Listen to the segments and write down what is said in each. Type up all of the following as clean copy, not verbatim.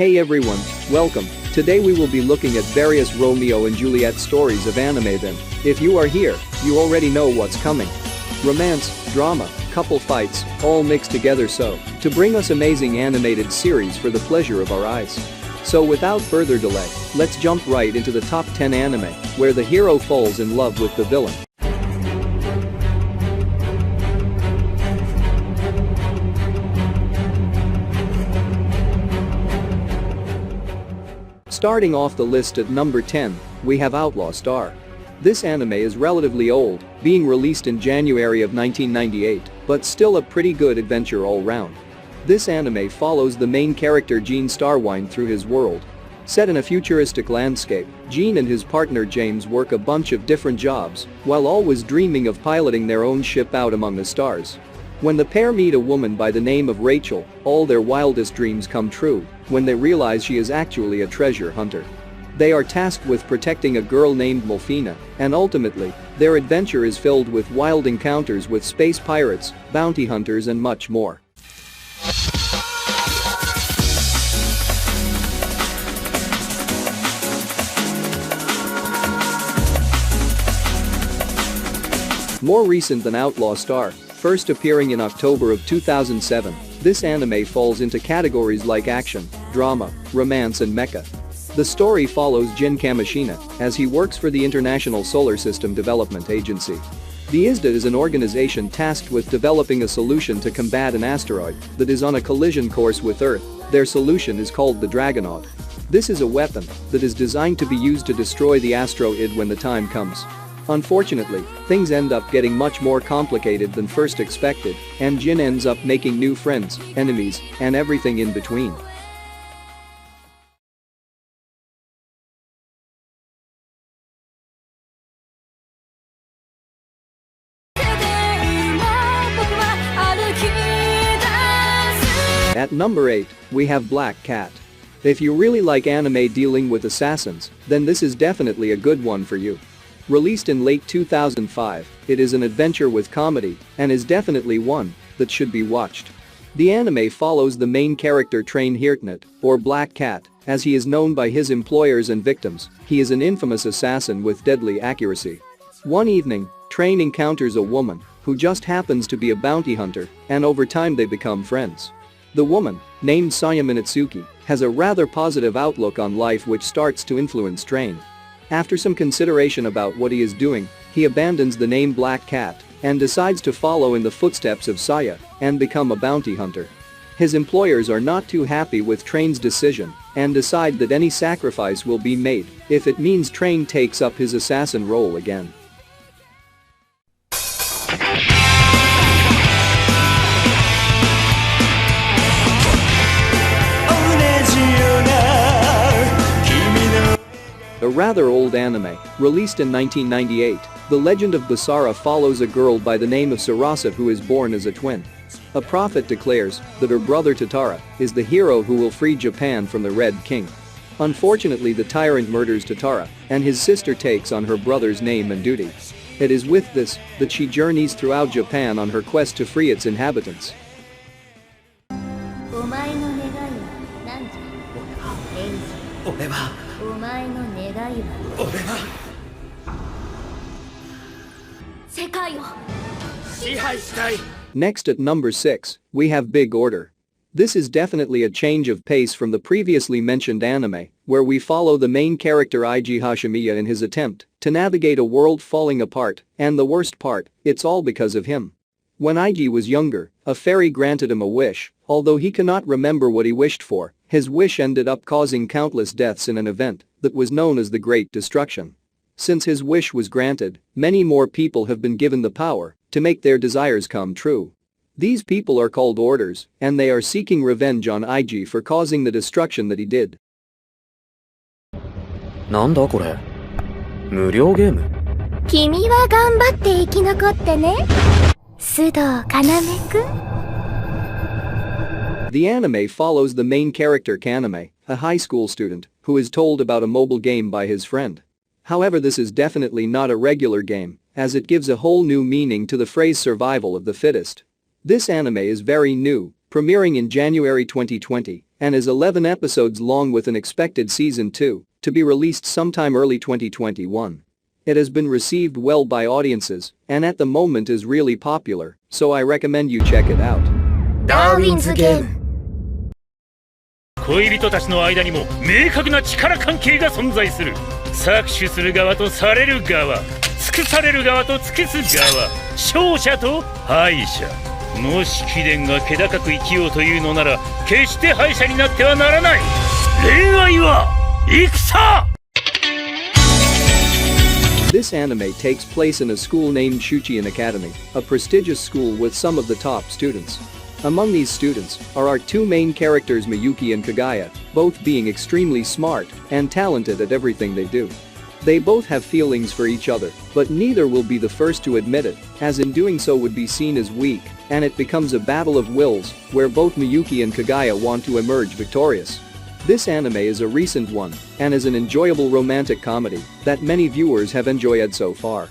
Hey everyone, welcome. Today we will be looking at various Romeo and Juliet stories of anime. Then, if you are here, you already know what's coming. Romance, drama, couple fights, all mixed together to bring us amazing animated series for the pleasure of our eyes. So without further delay, let's jump right into the top 10 anime, where the hero falls in love with the villain. Starting off the list at number 10, we have Outlaw Star. This anime is relatively old, being released in January of 1998, but still a pretty good adventure all round. This anime follows the main character Gene Starwind through his world. Set in a futuristic landscape, Gene and his partner James work a bunch of different jobs, while always dreaming of piloting their own ship out among the stars. When the pair meet a woman by the name of Rachel, all their wildest dreams come true when they realize she is actually a treasure hunter. They are tasked with protecting a girl named Molfina, and ultimately, their adventure is filled with wild encounters with space pirates, bounty hunters and much more. More recent than Outlaw Star, first appearing in October of 2007, this anime falls into categories like action, drama, romance and mecha. The story follows Jin Kamishina as he works for the International Solar System Development Agency. The ISDA is an organization tasked with developing a solution to combat an asteroid that is on a collision course with Earth. Their solution is called the Dragonaut. This is a weapon that is designed to be used to destroy the asteroid when the time comes. Unfortunately, things end up getting much more complicated than first expected, and Jin ends up making new friends, enemies, and everything in between. At number 8, we have Black Cat. If you really like anime dealing with assassins, then this is definitely a good one for you. Released in late 2005, it is an adventure with comedy and is definitely one that should be watched. The anime follows the main character Train Hirtnet, or Black Cat, as he is known by his employers and victims. He is an infamous assassin with deadly accuracy. One evening, Train encounters a woman who just happens to be a bounty hunter, and over time they become friends. The woman, named Saya Minatsuki, has a rather positive outlook on life which starts to influence Train. After some consideration about what he is doing, he abandons the name Black Cat and decides to follow in the footsteps of Saya and become a bounty hunter. His employers are not too happy with Train's decision and decide that any sacrifice will be made if it means Train takes up his assassin role again. A rather old anime, released in 1998, The Legend of Basara follows a girl by the name of Sarasa who is born as a twin. A prophet declares that her brother Tatara is the hero who will free Japan from the Red King. Unfortunately, the tyrant murders Tatara, and his sister takes on her brother's name and duty. It is with this that she journeys throughout Japan on her quest to free its inhabitants. Next at number 6, we have Big Order. This is definitely a change of pace from the previously mentioned anime, where we follow the main character Eiji Hashimiya in his attempt to navigate a world falling apart, and the worst part, it's all because of him. When Eiji was younger, a fairy granted him a wish, although he cannot remember what he wished for. His wish ended up causing countless deaths in an event that was known as the Great Destruction. Since his wish was granted, many more people have been given the power to make their desires come true. These people are called Orders, and they are seeking revenge on Eiji for causing the destruction that he did. なんだこれ? 無料ゲーム? 君は頑張って生き残ってね。須藤要くん。The anime follows the main character Kaname, a high school student who is told about a mobile game by his friend. However, this is definitely not a regular game, as it gives a whole new meaning to the phrase survival of the fittest. This anime is very new, premiering in January 2020, and is 11 episodes long with an expected season 2 to be released sometime early 2021. It has been received well by audiences and at the moment is really popular, so I recommend you check it out. ダーウィンズゲーム。恋人たちの間にも明確な力関係が存在する。搾取する側とされる側、尽くされる側と尽くす側、勝者と敗者。もし貴殿が気高く生きようというのなら決して敗者になってはならない。恋愛は戦。 This anime takes place in a school named Shuchian Academy, a prestigious school with some of the top students. Among these students are our two main characters Miyuki and Kagaya, both being extremely smart and talented at everything they do. They both have feelings for each other, but neither will be the first to admit it, as in doing so would be seen as weak, and it becomes a battle of wills, where both Miyuki and Kagaya want to emerge victorious. This anime is a recent one, and is an enjoyable romantic comedy that many viewers have enjoyed so far.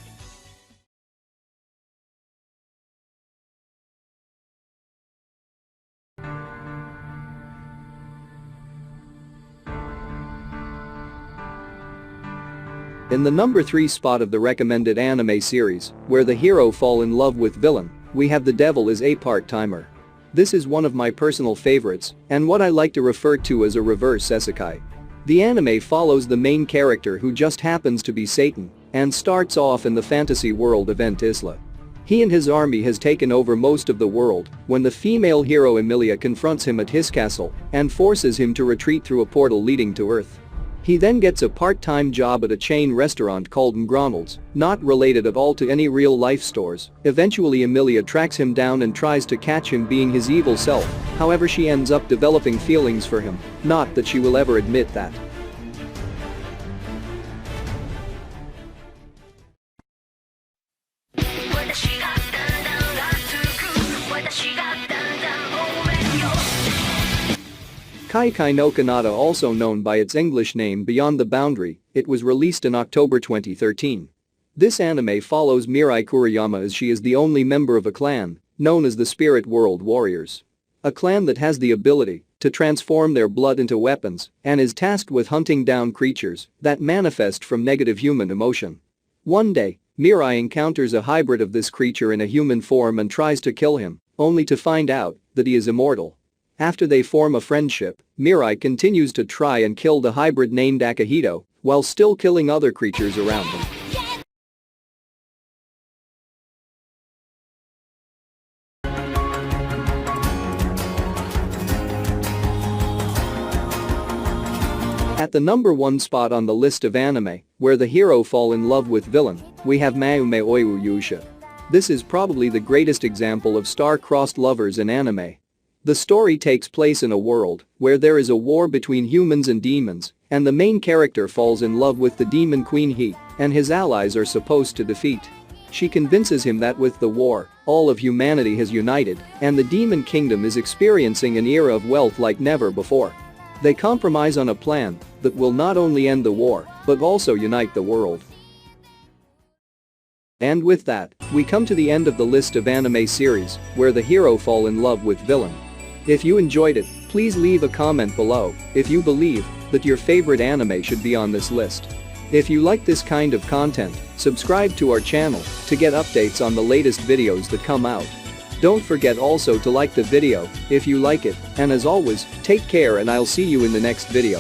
In the number 3 spot of the recommended anime series, where the hero fall in love with villain, we have The Devil is a Part-Timer. This is one of my personal favorites, and what I like to refer to as a reverse isekai. The anime follows the main character who just happens to be Satan, and starts off in the fantasy world of Ent Isla. He and his army has taken over most of the world when the female hero Emilia confronts him at his castle and forces him to retreat through a portal leading to Earth. He then gets a part-time job at a chain restaurant called McDonald's, not related at all to any real-life stores. Eventually Emilia tracks him down and tries to catch him being his evil self, however she ends up developing feelings for him, not that she will ever admit that. Kaikai no Kanata, also known by its English name Beyond the Boundary, it was released in October 2013. This anime follows Mirai Kuriyama as she is the only member of a clan, known as the Spirit World Warriors. A clan that has the ability to transform their blood into weapons and is tasked with hunting down creatures that manifest from negative human emotion. One day, Mirai encounters a hybrid of this creature in a human form and tries to kill him, only to find out that he is immortal. After they form a friendship, Mirai continues to try and kill the hybrid named Akihito, while still killing other creatures around him. At the number 1 spot on the list of anime, where the hero fall in love with villain, we have Maume Oiwu Yusha. This is probably the greatest example of star-crossed lovers in anime. The story takes place in a world where there is a war between humans and demons, and the main character falls in love with the demon queen he and his allies are supposed to defeat. She convinces him that with the war, all of humanity has united, and the demon kingdom is experiencing an era of wealth like never before. They compromise on a plan that will not only end the war, but also unite the world. And with that, we come to the end of the list of anime series where the hero fall in love with villain. If you enjoyed it, please leave a comment below if you believe that your favorite anime should be on this list. If you like this kind of content, subscribe to our channel to get updates on the latest videos that come out. Don't forget also to like the video if you like it, and as always, take care and I'll see you in the next video.